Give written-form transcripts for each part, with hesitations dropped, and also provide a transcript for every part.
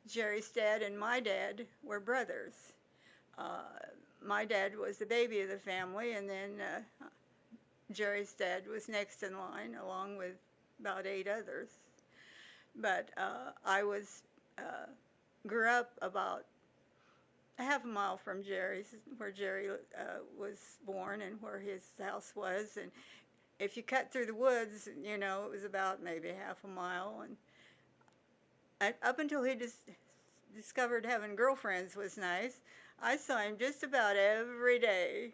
Jerry's dad and my dad were brothers. My dad was the baby of the family, and then Jerry's dad was next in line, along with about 8 others. But I was grew up about a half a mile from Jerry's, where Jerry was born and where his house was. And if you cut through the woods, it was about maybe half a mile. And up until he just discovered having girlfriends was nice, I saw him just about every day.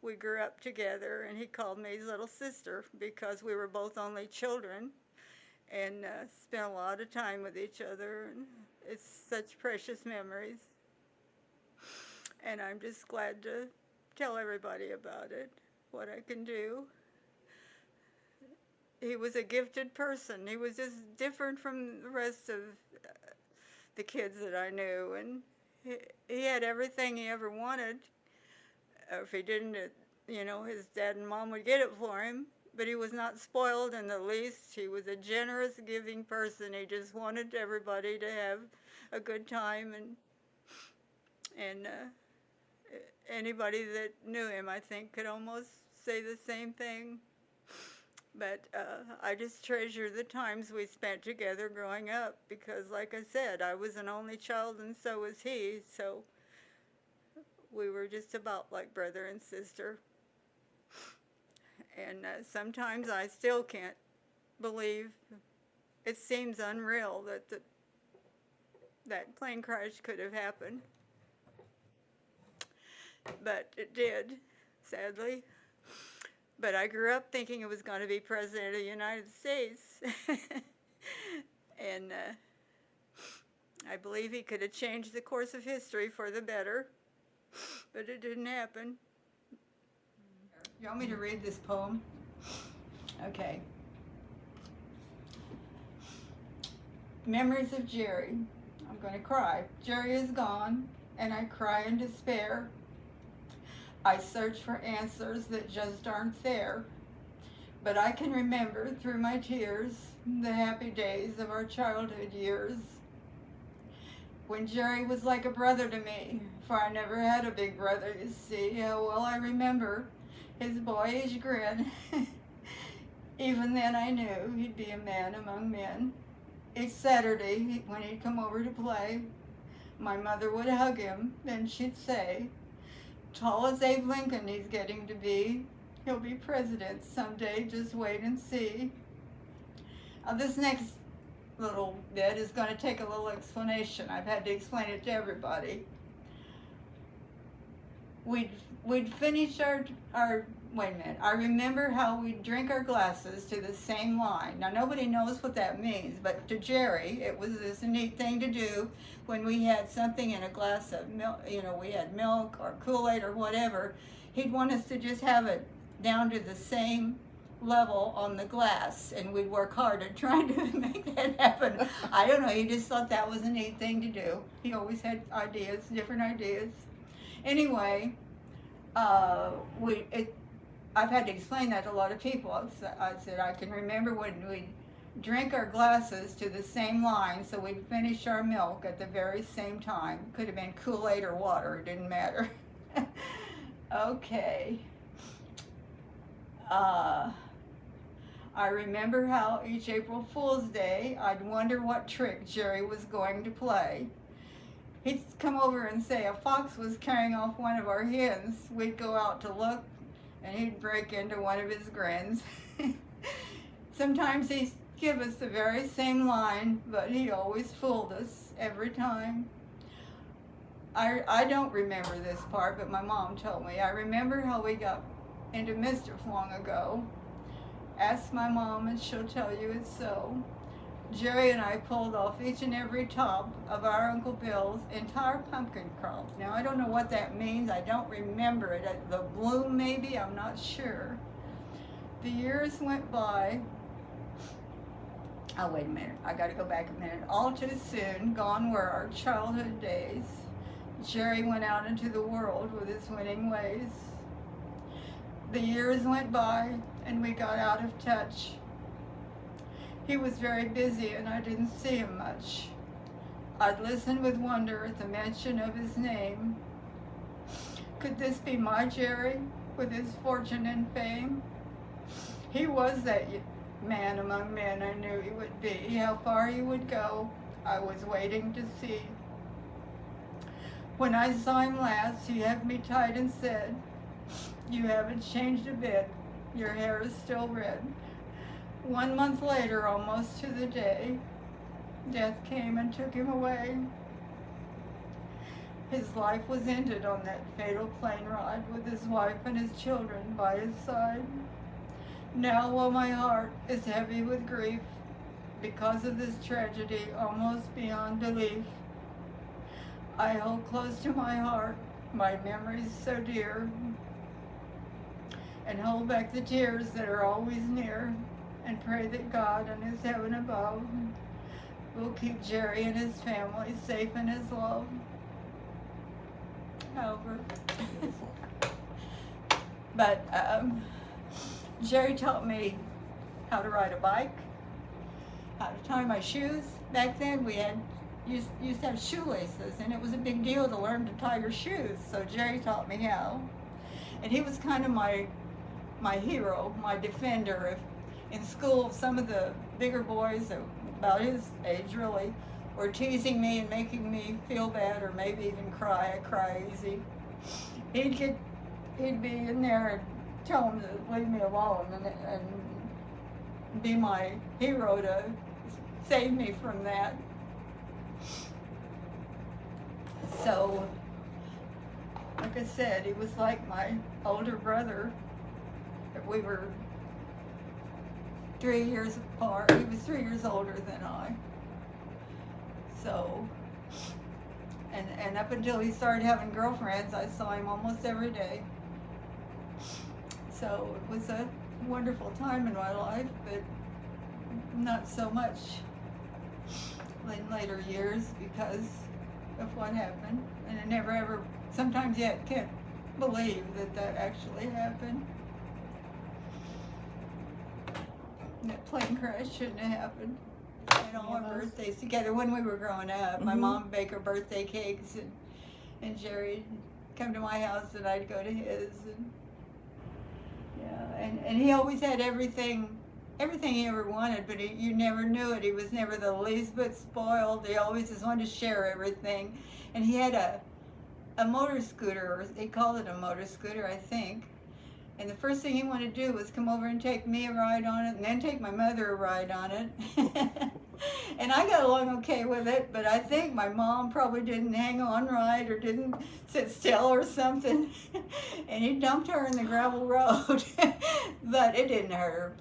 We grew up together, and he called me his little sister because we were both only children, and spent a lot of time with each other. And it's such precious memories. And I'm just glad to tell everybody about it, what I can do. He was a gifted person. He was just different from the rest of the kids that I knew, and he had everything he ever wanted. If he didn't, his dad and mom would get it for him, but he was not spoiled in the least. He was a generous, giving person. He just wanted everybody to have a good time, and anybody that knew him, I think, could almost say the same thing. But I just treasure the times we spent together growing up because, like I said, I was an only child and so was he. So we were just about like brother and sister. And sometimes I still can't believe, it seems unreal that that plane crash could have happened. But it did, sadly. But I grew up thinking it was going to be President of the United States. And I believe he could have changed the course of history for the better, but it didn't happen. You want me to read this poem? Okay. Memories of Jerry. I'm going to cry. Jerry is gone, and I cry in despair. I search for answers that just aren't there. But I can remember through my tears the happy days of our childhood years. When Jerry was like a brother to me, for I never had a big brother, you see. How well I remember his boyish grin. Even then I knew he'd be a man among men. Each Saturday when he'd come over to play, my mother would hug him, then she'd say, "Tall as Abe Lincoln he's getting to be. He'll be president someday, just wait and see." This next little bit is going to take a little explanation. I've had to explain it to everybody. We'd finish our wait a minute. I remember how we'd drink our glasses to the same line. Now, nobody knows what that means, but to Jerry, it was this neat thing to do when we had something in a glass of milk, we had milk or Kool-Aid or whatever. He'd want us to just have it down to the same level on the glass, and we'd work hard at trying to make that happen. I don't know, he just thought that was a neat thing to do. He always had ideas, different ideas. Anyway, I've had to explain that to a lot of people. I said I can remember when we'd drink our glasses to the same line, so we'd finish our milk at the very same time. Could have been Kool-Aid or water, it didn't matter. Okay. I remember how each April Fool's Day, I'd wonder what trick Jerry was going to play. He'd come over and say a fox was carrying off one of our hens. We'd go out to look, and he'd break into one of his grins. Sometimes he'd give us the very same line, but he always fooled us every time. I don't remember this part, but my mom told me. I remember how we got into mischief long ago. Ask my mom and she'll tell you it's so. Jerry and I pulled off each and every top of our Uncle Bill's entire pumpkin crop. Now, I don't know what that means. I don't remember it. The bloom, maybe? I'm not sure. The years went by. Oh, wait a minute. I got to go back a minute. All too soon, gone were our childhood days. Jerry went out into the world with his winning ways. The years went by, and we got out of touch. He was very busy, and I didn't see him much. I'd listen with wonder at the mention of his name. Could this be my Jerry, with his fortune and fame? He was that man among men I knew he would be. How far he would go, I was waiting to see. When I saw him last, he hugged me tight and said, "You haven't changed a bit. Your hair is still red." 1 month later, almost to the day, death came and took him away. His life was ended on that fatal plane ride with his wife and his children by his side. Now, while my heart is heavy with grief because of this tragedy almost beyond belief, I hold close to my heart my memories so dear, and hold back the tears that are always near, and pray that God in his heaven above will keep Jerry and his family safe in his love. Over. But Jerry taught me how to ride a bike, how to tie my shoes. Back then we used to have shoelaces, and it was a big deal to learn to tie your shoes. So Jerry taught me how, and he was kind of my hero, my defender. If in school, some of the bigger boys about his age really were teasing me and making me feel bad, or maybe even cry. I cry easy. He'd be in there and tell them to leave me alone, and be my hero to save me from that. So, like I said, he was like my older brother. We were 3 years apart. He was 3 years older than I. So, and up until he started having girlfriends, I saw him almost every day. So it was a wonderful time in my life, but not so much in later years because of what happened. And I never ever, sometimes yet can't believe that actually happened. That plane crash shouldn't have happened. And all our birthdays together when we were growing up. My mom would bake her birthday cakes, and Jerry'd come to my house and I'd go to his. And yeah, and he always had everything he ever wanted, but you never knew it. He was never the least bit spoiled. He always just wanted to share everything. And he had a motor scooter, or they called it a motor scooter, I think. And the first thing he wanted to do was come over and take me a ride on it, and then take my mother a ride on it. And I got along okay with it, but I think my mom probably didn't hang on right, or didn't sit still or something. And he dumped her in the gravel road. But it didn't hurt her.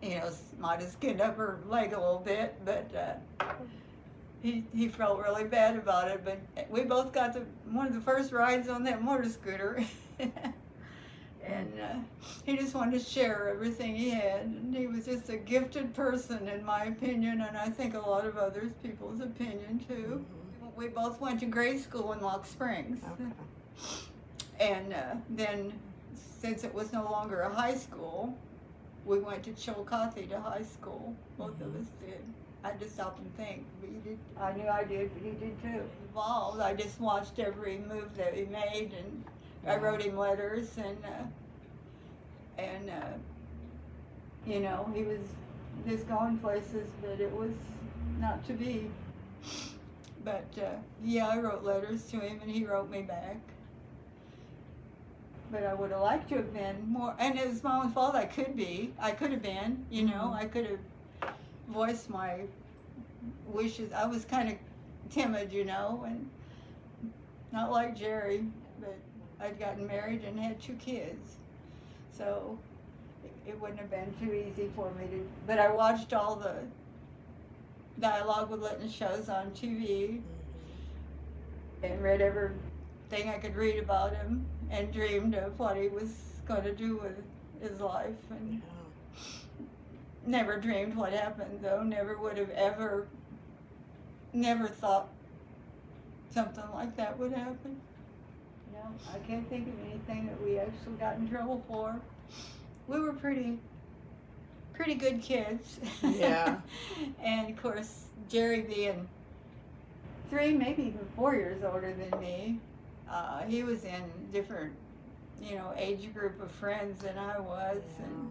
You know, might have skinned up her leg a little bit, but he felt really bad about it. But we both got one of the first rides on that motor scooter. And he just wanted to share everything he had. And he was just a gifted person, in my opinion, and I think a lot of other people's opinion, too. Mm-hmm. We both went to grade school in Rock Springs. Okay. And then, since it was no longer a high school, we went to Chillicothe to high school. Both of us did. I just stopped and think. But he did. I knew I did, but he did, too. Involved. I just watched every move that he made, and I wrote him letters, and you know, he was just going places, but it was not to be. But yeah, I wrote letters to him, and he wrote me back. But I would have liked to have been more, and it was my own fault. I could have been, you know, I could have voiced my wishes. I was kind of timid, you know, and not like Jerry, but I'd gotten married and had 2 kids, so it wouldn't have been too easy for me to, but I watched all the Dialogue with Litton shows on TV and read everything I could read about him, and dreamed of what he was going to do with his life, and never dreamed what happened, though. Never would have never thought something like that would happen. I can't think of anything that we actually got in trouble for. We were pretty good kids. Yeah. And of course, Jerry being 3, maybe even 4 years older than me. He was in different, age group of friends than I was, and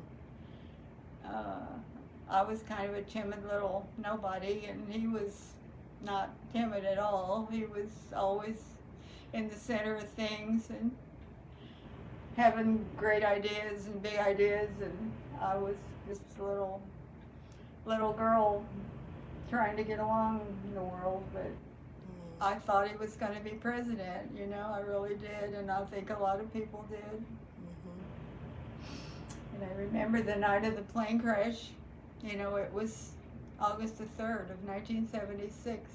I was kind of a timid little nobody, and he was not timid at all. He was always in the center of things and having great ideas and big ideas, and I was just a little girl trying to get along in the world, but I thought he was going to be president, I really did, and I think a lot of people did. And I remember the night of the plane crash, it was August the 3rd of 1976.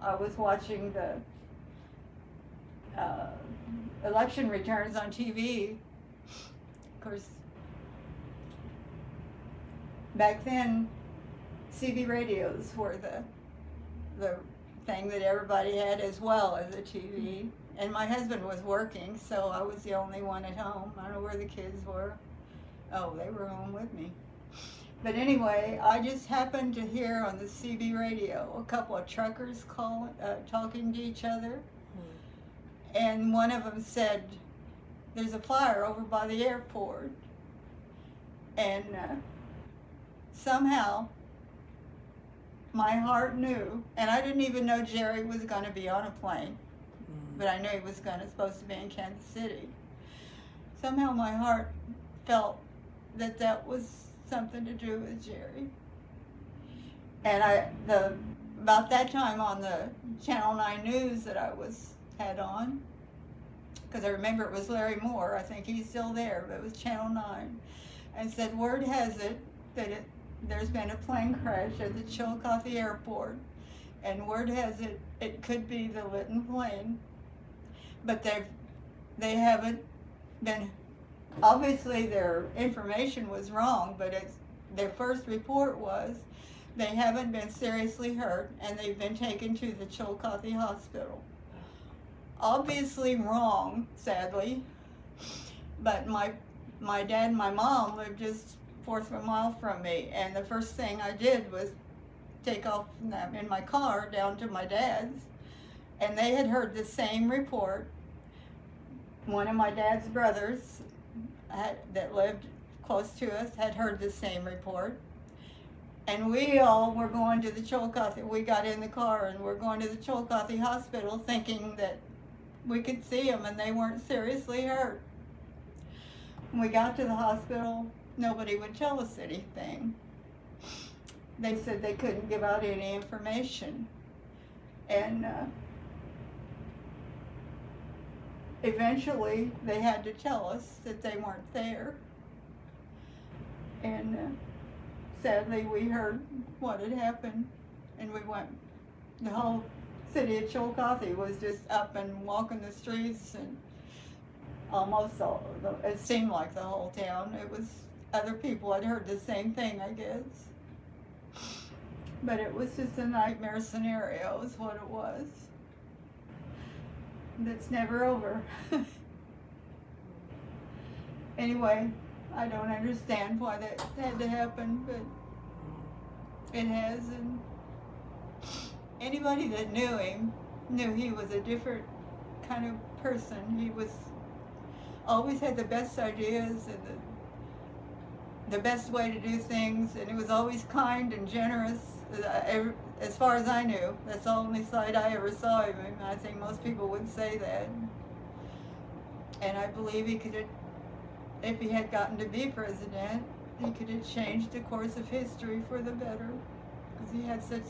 I was watching the election returns on TV. Of course, back then, CB radios were the thing that everybody had as well as a TV. And my husband was working, so I was the only one at home. I don't know where the kids were. Oh, they were home with me. But anyway, I just happened to hear on the CB radio a couple of truckers talking to each other. And one of them said, "There's a fire over by the airport." And somehow my heart knew, and I didn't even know Jerry was going to be on a plane, but I knew he was supposed to be in Kansas City. Somehow my heart felt that was something to do with Jerry. And about that time on the Channel 9 News that I had on, because I remember it was Larry Moore, I think he's still there, but it was Channel 9, and said, "Word has it that there's been a plane crash at the Chillicothe Airport, and word has it it could be the Litton plane, but they haven't been, obviously their information was wrong, but their first report was they haven't been seriously hurt and they've been taken to the Chillicothe Hospital." Obviously wrong, sadly, but my dad and my mom lived just 1/4 of a mile from me, and the first thing I did was take off in my car down to my dad's, and they had heard the same report. One of my dad's brothers that lived close to us had heard the same report, and we all were going to the Chillicothe. We got in the car and we're going to the Chillicothe Hospital thinking that we could see them and they weren't seriously hurt. When we got to the hospital, nobody would tell us anything. They said they couldn't give out any information. And eventually they had to tell us that they weren't there. And sadly we heard what had happened, and we went, the whole city of Chillicothe was just up and walking the streets, and almost it seemed like the whole town. It was other people had heard the same thing, I guess. But it was just a nightmare scenario is what it was. That's never over. Anyway, I don't understand why that had to happen, but it has, and anybody that knew him knew he was a different kind of person. He was always had the best ideas and the best way to do things, and he was always kind and generous. As far as I knew, that's the only side I ever saw of him. I think most people would say that. And I believe he could have, if he had gotten to be president, he could have changed the course of history for the better, because he had such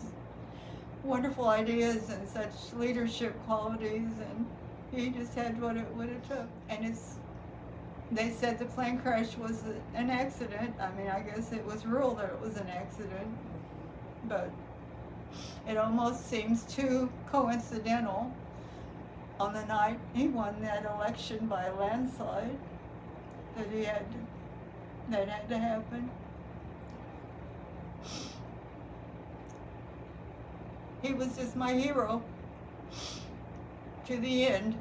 wonderful ideas and such leadership qualities, and he just had what it would have took. And they said the plane crash was an accident. I mean, I guess it was ruled that it was an accident, but it almost seems too coincidental on the night he won that election by a landslide that had to happen. He was just my hero to the end.